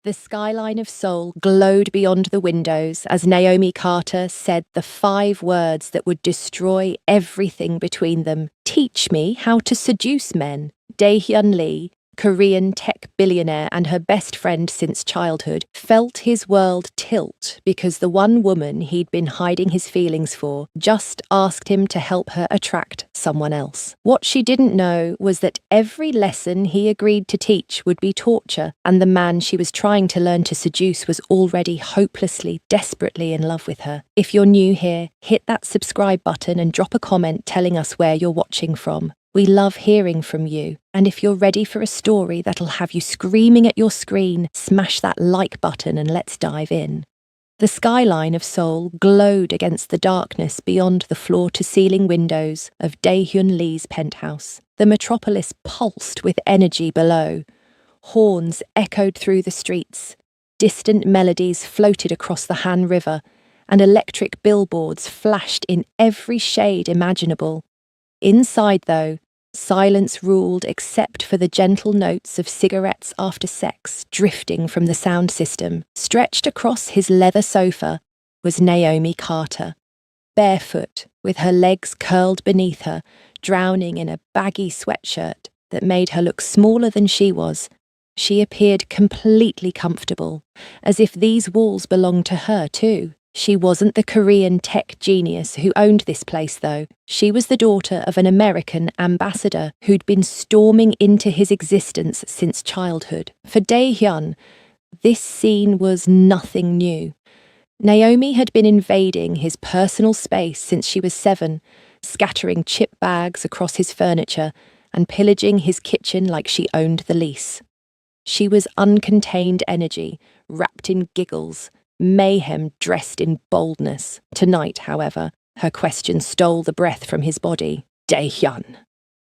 The skyline of Seoul glowed beyond the windows as Naomi Carter said the 5 words that would destroy everything between them. Teach me how to seduce men. Dae-hyun Lee, Korean tech billionaire and her best friend since childhood, felt his world tilt because the one woman he'd been hiding his feelings for just asked him to help her attract someone else. What she didn't know was that every lesson he agreed to teach would be torture, and the man she was trying to learn to seduce was already hopelessly, desperately in love with her. If you're new here, hit that subscribe button and drop a comment telling us where you're watching from. We love hearing from you, and if you're ready for a story that'll have you screaming at your screen, smash that like button and let's dive in. The skyline of Seoul glowed against the darkness beyond the floor-to-ceiling windows of Dae-hyun Lee's penthouse. The metropolis pulsed with energy below. Horns echoed through the streets, distant melodies floated across the Han River, and electric billboards flashed in every shade imaginable. Inside, though, silence ruled except for the gentle notes of cigarettes after sex drifting from the sound system. Stretched across his leather sofa was Naomi Carter, barefoot, with her legs curled beneath her, drowning in a baggy sweatshirt that made her look smaller than she was. She appeared completely comfortable, as if these walls belonged to her too. She wasn't the Korean tech genius who owned this place, though. She was the daughter of an American ambassador who'd been storming into his existence since childhood. For Dae-hyun, this scene was nothing new. Naomi had been invading his personal space since she was 7, scattering chip bags across his furniture and pillaging his kitchen like she owned the lease. She was uncontained energy, wrapped in giggles, mayhem dressed in boldness. Tonight, however, her question stole the breath from his body. Dae-hyun,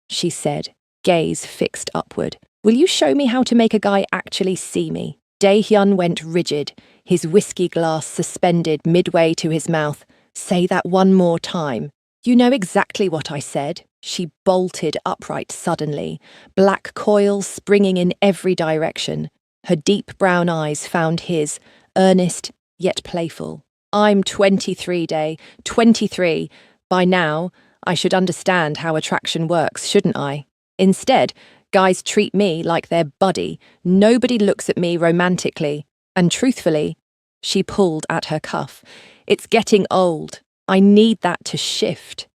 she said, gaze fixed upward. Will you show me how to make a guy actually see me? Dae-hyun went rigid, his whiskey glass suspended midway to his mouth. Say that one more time. You know exactly what I said. She bolted upright suddenly, black coils springing in every direction. Her deep brown eyes found his, earnest yet playful. I'm 23, Dae, 23. By now, I should understand how attraction works, shouldn't I? Instead, guys treat me like their buddy. Nobody looks at me romantically. And truthfully, she pulled at her cuff. It's getting old. I need that to shift.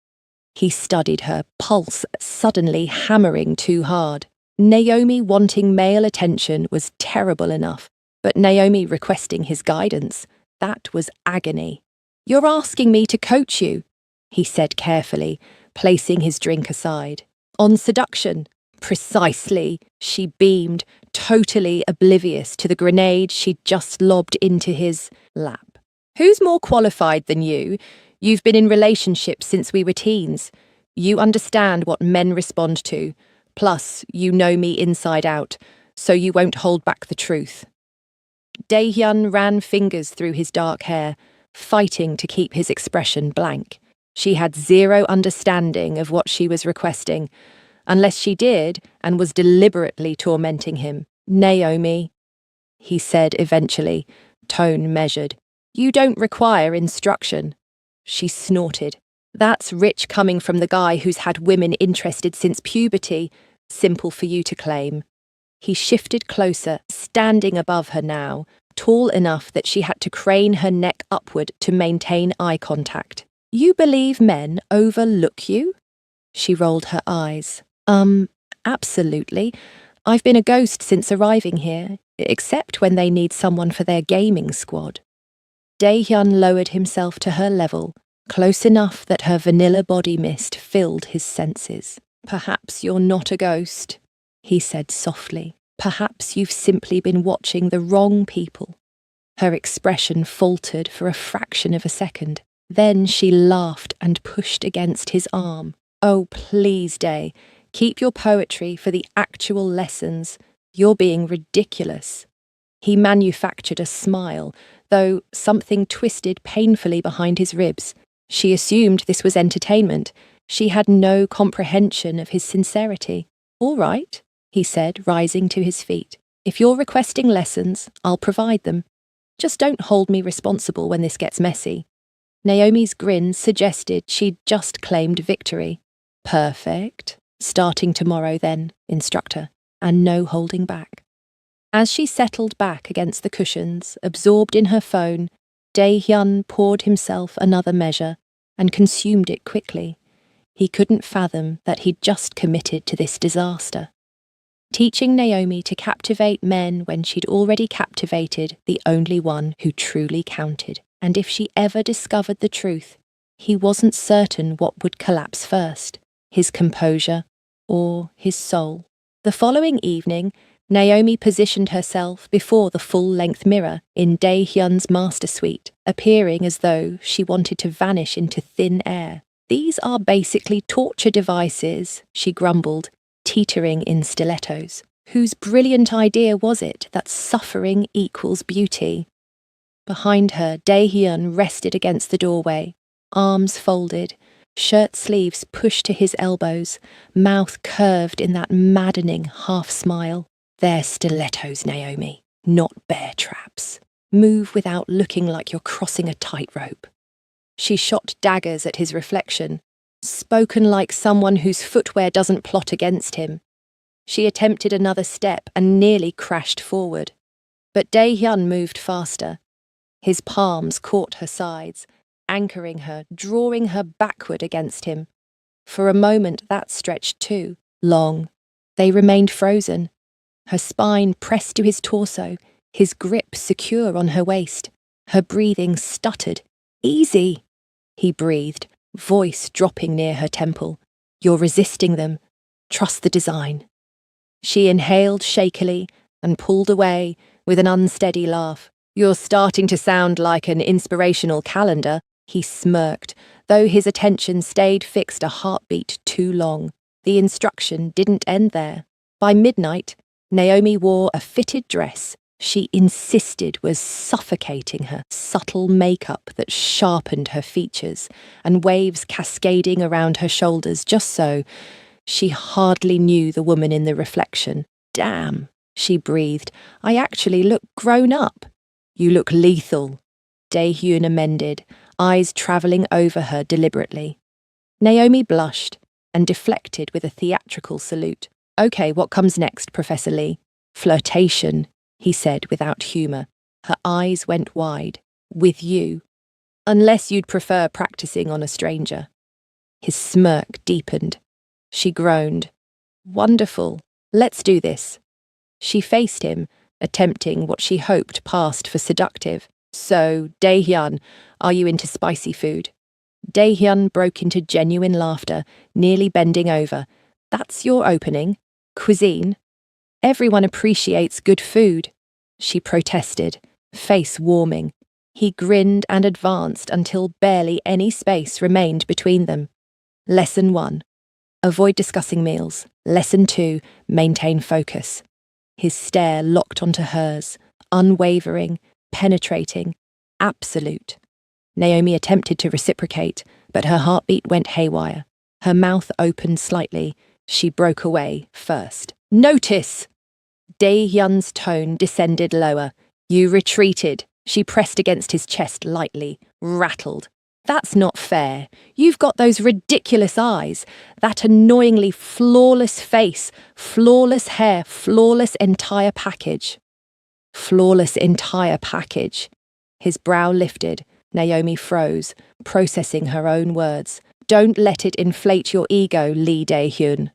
He studied her, pulse suddenly hammering too hard. Naomi wanting male attention was terrible enough, but Naomi requesting his guidance, that was agony. You're asking me to coach you, he said carefully, placing his drink aside. On seduction? Precisely, she beamed, totally oblivious to the grenade she'd just lobbed into his lap. Who's more qualified than you? You've been in relationships since we were teens. You understand what men respond to. Plus, you know me inside out, so you won't hold back the truth. Dae-hyun ran fingers through his dark hair, fighting to keep his expression blank. She had zero understanding of what she was requesting, unless she did and was deliberately tormenting him. Naomi, he said eventually, tone measured. You don't require instruction. She snorted. That's rich coming from the guy who's had women interested since puberty. Simple for you to claim. He shifted closer, standing above her now, tall enough that she had to crane her neck upward to maintain eye contact. You believe men overlook you? She rolled her eyes. Absolutely. I've been a ghost since arriving here, except when they need someone for their gaming squad. Dae-hyun lowered himself to her level, close enough that her vanilla body mist filled his senses. Perhaps you're not a ghost, he said softly. Perhaps you've simply been watching the wrong people. Her expression faltered for a fraction of a second. Then she laughed and pushed against his arm. Oh, please, Dae, keep your poetry for the actual lessons. You're being ridiculous. He manufactured a smile, though something twisted painfully behind his ribs. She assumed this was entertainment. She had no comprehension of his sincerity. All right, he said, rising to his feet. If you're requesting lessons, I'll provide them. Just don't hold me responsible when this gets messy. Naomi's grin suggested she'd just claimed victory. Perfect. Starting tomorrow then, instructor, and no holding back. As she settled back against the cushions, absorbed in her phone, Dae-hyun poured himself another measure and consumed it quickly. He couldn't fathom that he'd just committed to this disaster. Teaching Naomi to captivate men when she'd already captivated the only one who truly counted. And if she ever discovered the truth, he wasn't certain what would collapse first, his composure or his soul. The following evening, Naomi positioned herself before the full-length mirror in Dae-hyun's master suite, appearing as though she wanted to vanish into thin air. These are basically torture devices, she grumbled, teetering in stilettos. Whose brilliant idea was it that suffering equals beauty? Behind her, Dae-hyun rested against the doorway, arms folded, shirt sleeves pushed to his elbows, mouth curved in that maddening half-smile. They're stilettos, Naomi, not bear traps. Move without looking like you're crossing a tightrope. She shot daggers at his reflection, spoken like someone whose footwear doesn't plot against him. She attempted another step and nearly crashed forward. But Dae-hyun moved faster. His palms caught her sides, anchoring her, drawing her backward against him. For a moment that stretched too long. They remained frozen. Her spine pressed to his torso, his grip secure on her waist. Her breathing stuttered. Easy, he breathed, voice dropping near her temple. You're resisting them. Trust the design. She inhaled shakily and pulled away with an unsteady laugh. You're starting to sound like an inspirational calendar, he smirked, though his attention stayed fixed a heartbeat too long. The instruction didn't end there. By midnight, Naomi wore a fitted dress she insisted was suffocating her, subtle makeup that sharpened her features, and waves cascading around her shoulders just so. She hardly knew the woman in the reflection. Damn, she breathed. I actually look grown up. You look lethal, Dae-hyun amended, eyes travelling over her deliberately. Naomi blushed and deflected with a theatrical salute. Okay, what comes next, Professor Lee? Flirtation, he said without humour. Her eyes went wide. With you. Unless you'd prefer practising on a stranger. His smirk deepened. She groaned. Wonderful. Let's do this. She faced him, attempting what she hoped passed for seductive. So, Dae-hyun, are you into spicy food? Dae-hyun broke into genuine laughter, nearly bending over. That's your opening? Cuisine? Everyone appreciates good food, she protested, face warming. He grinned and advanced until barely any space remained between them. Lesson 1. Avoid discussing meals. Lesson 2. Maintain focus. His stare locked onto hers, unwavering, penetrating, absolute. Naomi attempted to reciprocate, but her heartbeat went haywire. Her mouth opened slightly. She broke away first. Notice! Dae-hyun's tone descended lower. You retreated. She pressed against his chest lightly, rattled. That's not fair. You've got those ridiculous eyes, that annoyingly flawless face, flawless hair, flawless entire package. Flawless entire package. His brow lifted. Naomi froze, processing her own words. Don't let it inflate your ego, Lee Dae-hyun.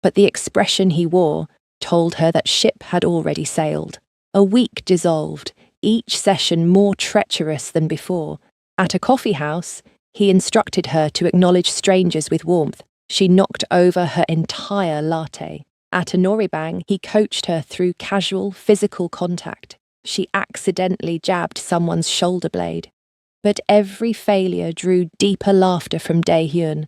But the expression he wore told her that ship had already sailed. A week dissolved, each session more treacherous than before. At a coffee house, he instructed her to acknowledge strangers with warmth. She knocked over her entire latte. At a noribang, he coached her through casual physical contact. She accidentally jabbed someone's shoulder blade. But every failure drew deeper laughter from Dae-hyun,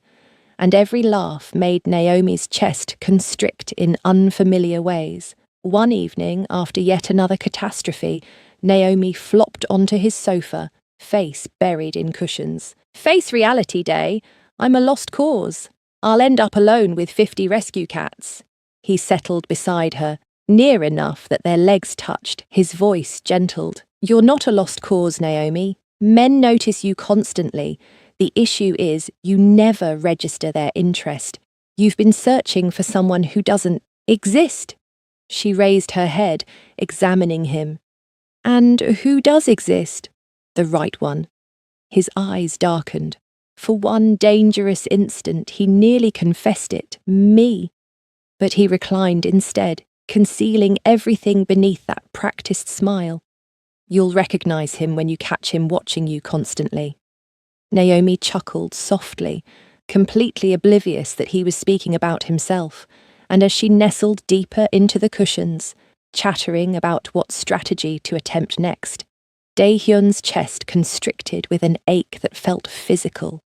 and every laugh made Naomi's chest constrict in unfamiliar ways. One evening, after yet another catastrophe, Naomi flopped onto his sofa, face buried in cushions. Face reality, Day. I'm a lost cause. I'll end up alone with 50 rescue cats. He settled beside her, Near enough that their legs touched, his voice gentled. "You're not a lost cause, Naomi. Men notice you constantly. The issue is you never register their interest. You've been searching for someone who doesn't exist." She raised her head, examining him. "And who does exist?" "The right one." His eyes darkened. For one dangerous instant, he nearly confessed it, me. But he reclined instead, concealing everything beneath that practiced smile. "You'll recognize him when you catch him watching you constantly." Naomi chuckled softly, completely oblivious that he was speaking about himself, and as she nestled deeper into the cushions, chattering about what strategy to attempt next, Dae-hyun's chest constricted with an ache that felt physical.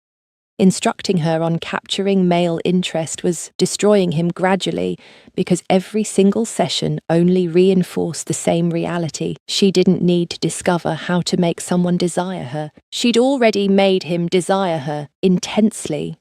Instructing her on capturing male interest was destroying him gradually because every single session only reinforced the same reality. She didn't need to discover how to make someone desire her. She'd already made him desire her intensely,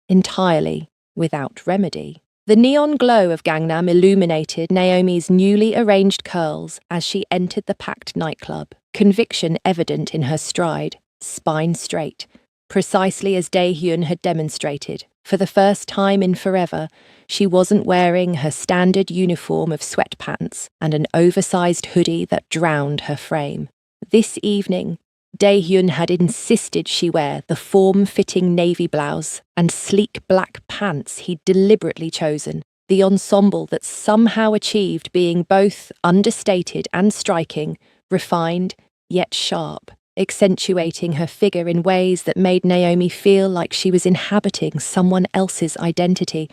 entirely, without remedy. The neon glow of Gangnam illuminated Naomi's newly arranged curls as she entered the packed nightclub, conviction evident in her stride, spine straight. Precisely as Dae-hyun had demonstrated, for the first time in forever, she wasn't wearing her standard uniform of sweatpants and an oversized hoodie that drowned her frame. This evening, Dae-hyun had insisted she wear the form-fitting navy blouse and sleek black pants he'd deliberately chosen, the ensemble that somehow achieved being both understated and striking, refined yet sharp, accentuating her figure in ways that made Naomi feel like she was inhabiting someone else's identity,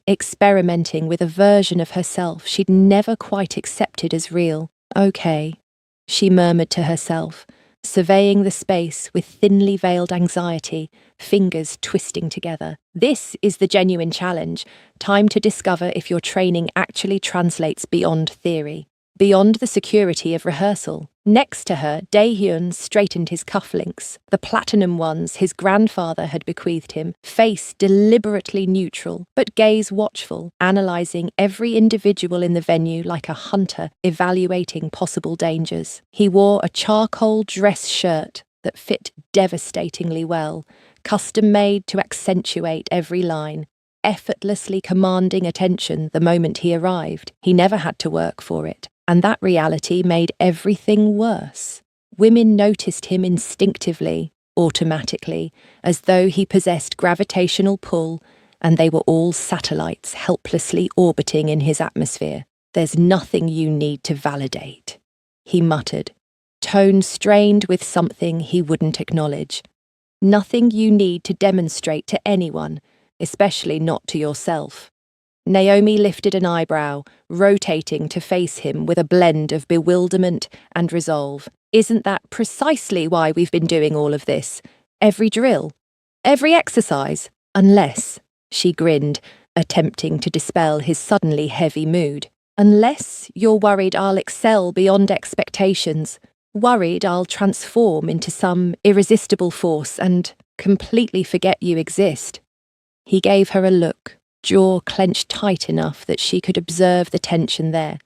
experimenting with a version of herself she'd never quite accepted as real. "Okay," she murmured to herself, surveying the space with thinly veiled anxiety, fingers twisting together. "This is the genuine challenge. Time to discover if your training actually translates beyond theory, beyond the security of rehearsal." Next to her, Dae-hyun straightened his cufflinks, the platinum ones his grandfather had bequeathed him, face deliberately neutral, but gaze watchful, analysing every individual in the venue like a hunter evaluating possible dangers. He wore a charcoal dress shirt that fit devastatingly well, custom-made to accentuate every line, effortlessly commanding attention the moment he arrived. He never had to work for it. And that reality made everything worse. Women noticed him instinctively, automatically, as though he possessed gravitational pull, and they were all satellites helplessly orbiting in his atmosphere. "There's nothing you need to validate," he muttered, tone strained with something he wouldn't acknowledge. "Nothing you need to demonstrate to anyone, especially not to yourself." Naomi lifted an eyebrow, rotating to face him with a blend of bewilderment and resolve. "Isn't that precisely why we've been doing all of this? Every drill, every exercise, unless," she grinned, attempting to dispel his suddenly heavy mood, "unless you're worried I'll excel beyond expectations, worried I'll transform into some irresistible force and completely forget you exist." He gave her a look, jaw clenched tight enough that she could observe the tension there,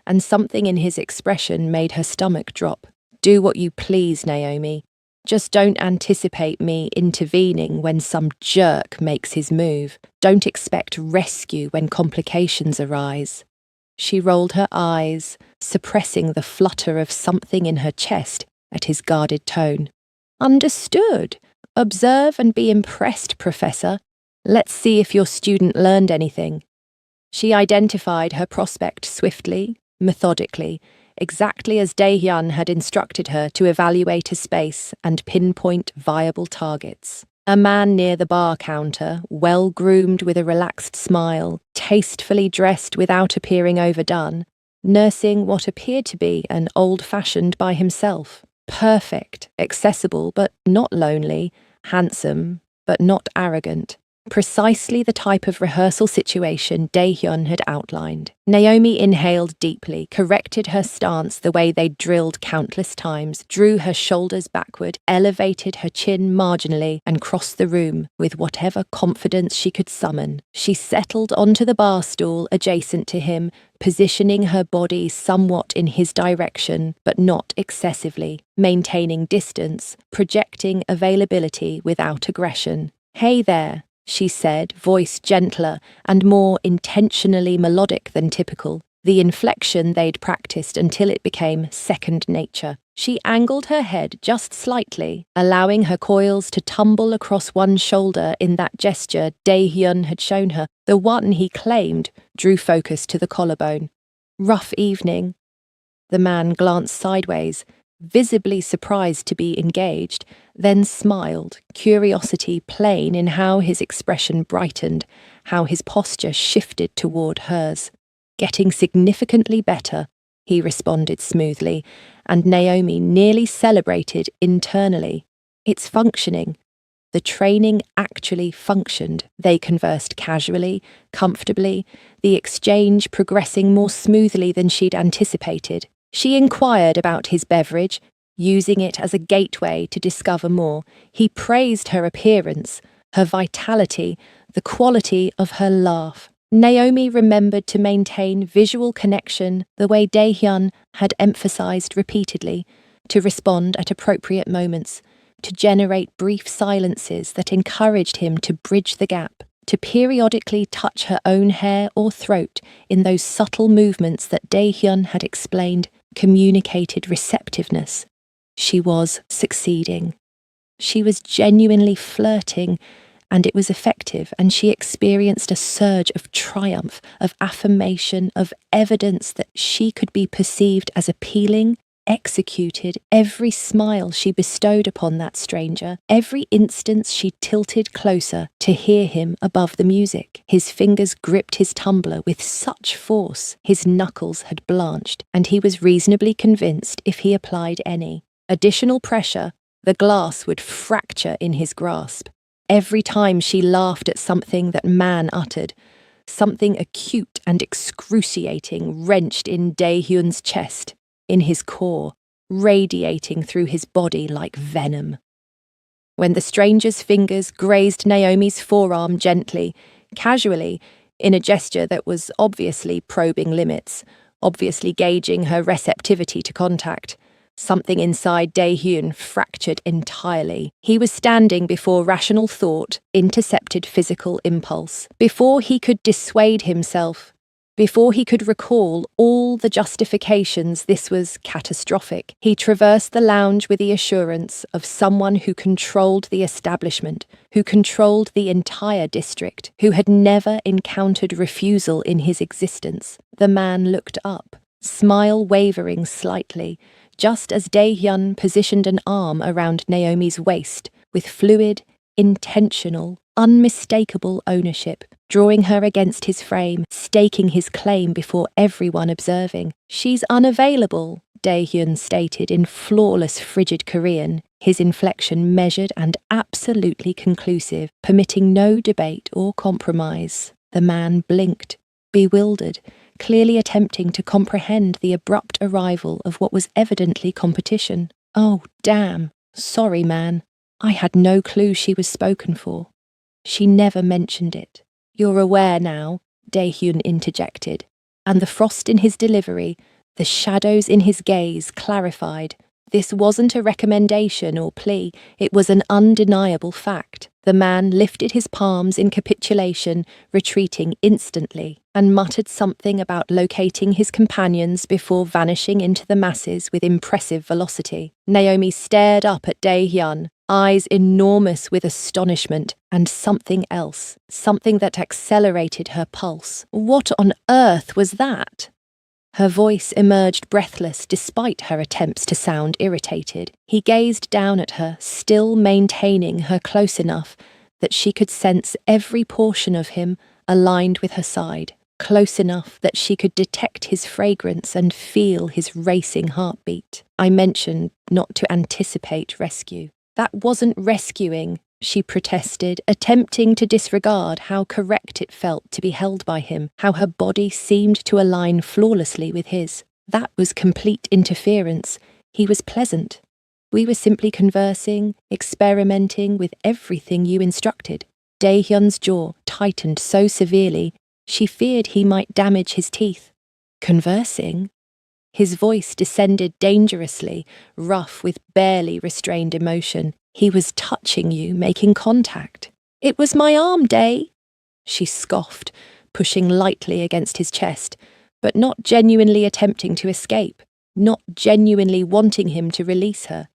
and something in his expression made her stomach drop. "Do what you please, Naomi. Just don't anticipate me intervening when some jerk makes his move. Don't expect rescue when complications arise." She rolled her eyes, suppressing the flutter of something in her chest at his guarded tone. "Understood. Observe and be impressed, Professor. Let's see if your student learned anything." She identified her prospect swiftly, methodically, exactly as Dae-hyun had instructed her to evaluate a space and pinpoint viable targets. A man near the bar counter, well-groomed with a relaxed smile, tastefully dressed without appearing overdone, nursing what appeared to be an old-fashioned by himself. Perfect, accessible but not lonely, handsome but not arrogant. Precisely the type of rehearsal situation Daehyun had outlined. Naomi inhaled deeply, corrected her stance the way they'd drilled countless times, drew her shoulders backward, elevated her chin marginally, and crossed the room with whatever confidence she could summon. She settled onto the bar stool adjacent to him, positioning her body somewhat in his direction, but not excessively, maintaining distance, projecting availability without aggression. "Hey there," she said, voice gentler and more intentionally melodic than typical, the inflection they'd practiced until it became second nature. She angled her head just slightly, allowing her coils to tumble across one shoulder in that gesture Daehyun had shown her, the one he claimed drew focus to the collarbone. "Rough evening." The man glanced sideways, visibly surprised to be engaged, then smiled, curiosity plain in how his expression brightened, how his posture shifted toward hers. "Getting significantly better," he responded smoothly, and Naomi nearly celebrated internally. "It's functioning." The training actually functioned. They conversed casually, comfortably, the exchange progressing more smoothly than she'd anticipated. She inquired about his beverage, using it as a gateway to discover more. He praised her appearance, her vitality, the quality of her laugh. Naomi remembered to maintain visual connection the way Daehyun had emphasized repeatedly, to respond at appropriate moments, to generate brief silences that encouraged him to bridge the gap, to periodically touch her own hair or throat in those subtle movements that Daehyun had explained communicated receptiveness. She was succeeding. She was genuinely flirting, and it was effective, and she experienced a surge of triumph, of affirmation, of evidence that she could be perceived as appealing, executed every smile she bestowed upon that stranger, every instance she tilted closer to hear him above the music. His fingers gripped his tumbler with such force, his knuckles had blanched, and he was reasonably convinced if he applied any additional pressure, the glass would fracture in his grasp. Every time she laughed at something that man uttered, something acute and excruciating wrenched in Daehyun's chest, in his core, radiating through his body like venom. When the stranger's fingers grazed Naomi's forearm gently, casually, in a gesture that was obviously probing limits, obviously gauging her receptivity to contact, something inside Daehyun fractured entirely. He was standing before rational thought intercepted physical impulse. Before he could dissuade himself, before he could recall all the justifications this was catastrophic, he traversed the lounge with the assurance of someone who controlled the establishment, who controlled the entire district, who had never encountered refusal in his existence. The man looked up, smile wavering slightly, just as Daehyun positioned an arm around Naomi's waist with fluid, intentional, unmistakable ownership, drawing her against his frame, staking his claim before everyone observing. "She's unavailable," Daehyun stated in flawless frigid Korean, his inflection measured and absolutely conclusive, permitting no debate or compromise. The man blinked, bewildered, clearly attempting to comprehend the abrupt arrival of what was evidently competition. "Oh, damn. Sorry, man. I had no clue she was spoken for. She never mentioned it." "You're aware now," Daehyun interjected, and the frost in his delivery, the shadows in his gaze clarified. This wasn't a recommendation or plea, it was an undeniable fact. The man lifted his palms in capitulation, retreating instantly, and muttered something about locating his companions before vanishing into the masses with impressive velocity. Naomi stared up at Daehyun, eyes enormous with astonishment, and something else, something that accelerated her pulse. What on earth was that? Her voice emerged breathless despite her attempts to sound irritated. He gazed down at her, still maintaining her close enough that she could sense every portion of him aligned with her side, close enough that she could detect his fragrance and feel his racing heartbeat. "I mentioned not to anticipate rescue." "That wasn't rescuing," she protested, attempting to disregard how correct it felt to be held by him, how her body seemed to align flawlessly with his. That was complete interference. He was pleasant. We were simply conversing, experimenting with everything you instructed. Daehyun's jaw tightened so severely, she feared he might damage his teeth. Conversing? His voice descended dangerously, rough with barely restrained emotion. He was touching you, making contact. It was my arm, Day, she scoffed, pushing lightly against his chest, but not genuinely attempting to escape, not genuinely wanting him to release her.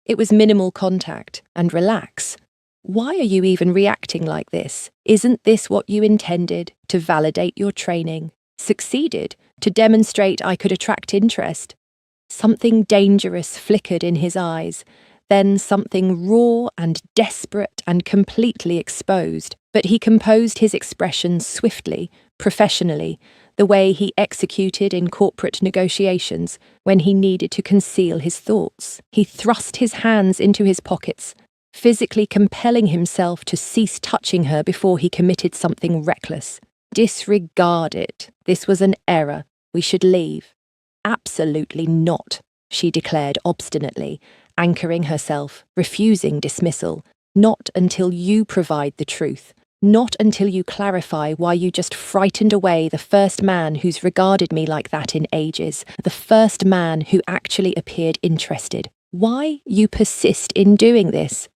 It was minimal contact, and relax. Why are you even reacting like this? Isn't this what you intended, to validate your training? Succeeded, to demonstrate I could attract interest? Something dangerous flickered in his eyes, then something raw and desperate and completely exposed, but he composed his expression swiftly, professionally, the way he executed in corporate negotiations when he needed to conceal his thoughts. He thrust his hands into his pockets, physically compelling himself to cease touching her before he committed something reckless. Disregard it. This was an error. We should leave. Absolutely not, she declared obstinately, anchoring herself, refusing dismissal. Not until you provide the truth. Not until you clarify why you just frightened away the first man who's regarded me like that in ages, the first man who actually appeared interested. Why you persist in doing this?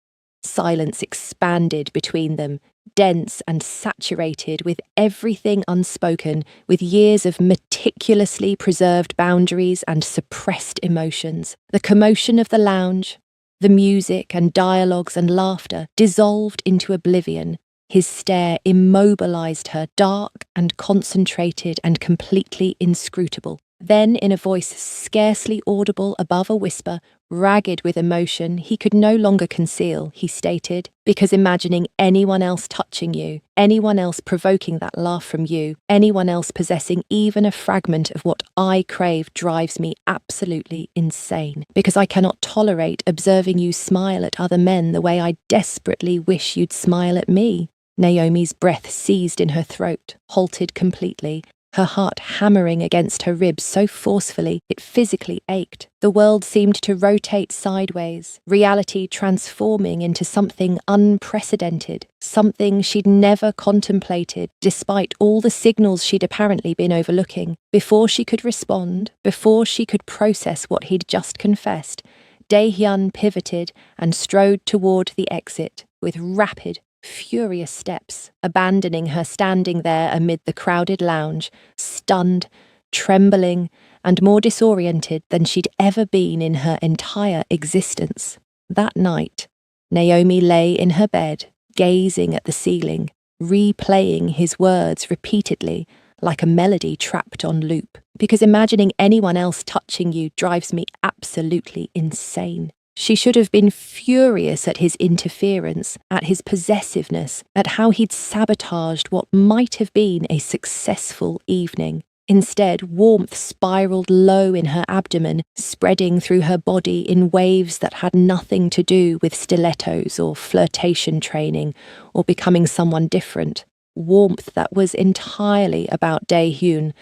Silence expanded between them, dense and saturated with everything unspoken, with years of meticulously preserved boundaries and suppressed emotions. The commotion of the lounge, the music and dialogues and laughter dissolved into oblivion. His stare immobilized her, dark and concentrated and completely inscrutable. Then, in a voice scarcely audible above a whisper, ragged with emotion he could no longer conceal, he stated, because imagining anyone else touching you, anyone else provoking that laugh from you, anyone else possessing even a fragment of what I crave drives me absolutely insane, because I cannot tolerate observing you smile at other men the way I desperately wish you'd smile at me. Naomi's breath seized in her throat, halted completely, her heart hammering against her ribs so forcefully it physically ached. The world seemed to rotate sideways, reality transforming into something unprecedented, something she'd never contemplated, despite all the signals she'd apparently been overlooking. Before she could respond, before she could process what he'd just confessed, Daehyun pivoted and strode toward the exit with rapid, furious steps, abandoning her standing there amid the crowded lounge, stunned, trembling, and more disoriented than she'd ever been in her entire existence. That night, Naomi lay in her bed, gazing at the ceiling, replaying his words repeatedly, like a melody trapped on loop, because imagining anyone else touching you drives me absolutely insane. She should have been furious at his interference, at his possessiveness, at how he'd sabotaged what might have been a successful evening. Instead, warmth spiraled low in her abdomen, spreading through her body in waves that had nothing to do with stilettos or flirtation training or becoming someone different. Warmth that was entirely about Daehyun,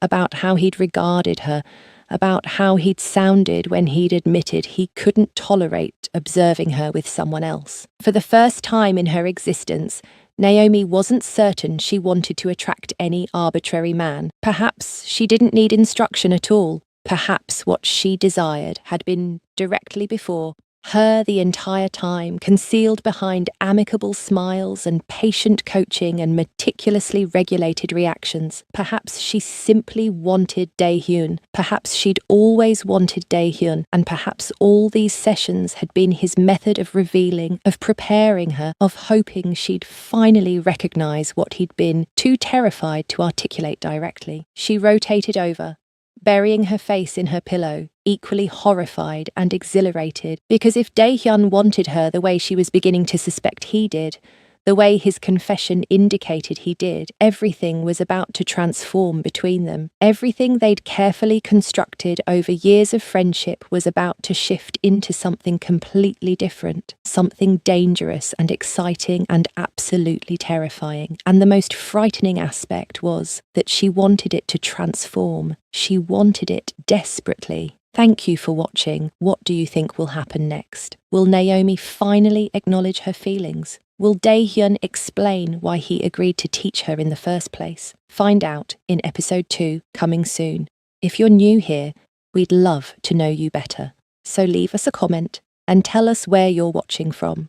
about how he'd regarded her, about how he'd sounded when he'd admitted he couldn't tolerate observing her with someone else. For the first time in her existence, Naomi wasn't certain she wanted to attract any arbitrary man. Perhaps she didn't need instruction at all. Perhaps what she desired had been directly before her the entire time, concealed behind amicable smiles and patient coaching and meticulously regulated reactions. Perhaps she simply wanted Daehyun. Perhaps she'd always wanted Daehyun, and perhaps all these sessions had been his method of revealing, of preparing her, of hoping she'd finally recognize what he'd been too terrified to articulate directly. She rotated over, burying her face in her pillow, equally horrified and exhilarated, because if Daehyun wanted her the way she was beginning to suspect he did, The way his confession indicated he did, everything was about to transform between them. Everything they'd carefully constructed over years of friendship was about to shift into something completely different, something dangerous and exciting and absolutely terrifying. And the most frightening aspect was that she wanted it to transform. She wanted it desperately. Thank you for watching. What do you think will happen next? Will Naomi finally acknowledge her feelings? Will Dae-hyun explain why he agreed to teach her in the first place? Find out in episode 2, coming soon. If you're new here, we'd love to know you better. So leave us a comment and tell us where you're watching from.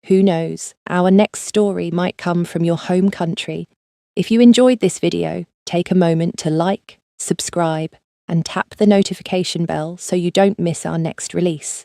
Who knows, our next story might come from your home country. If you enjoyed this video, take a moment to like, subscribe, and tap the notification bell so you don't miss our next release.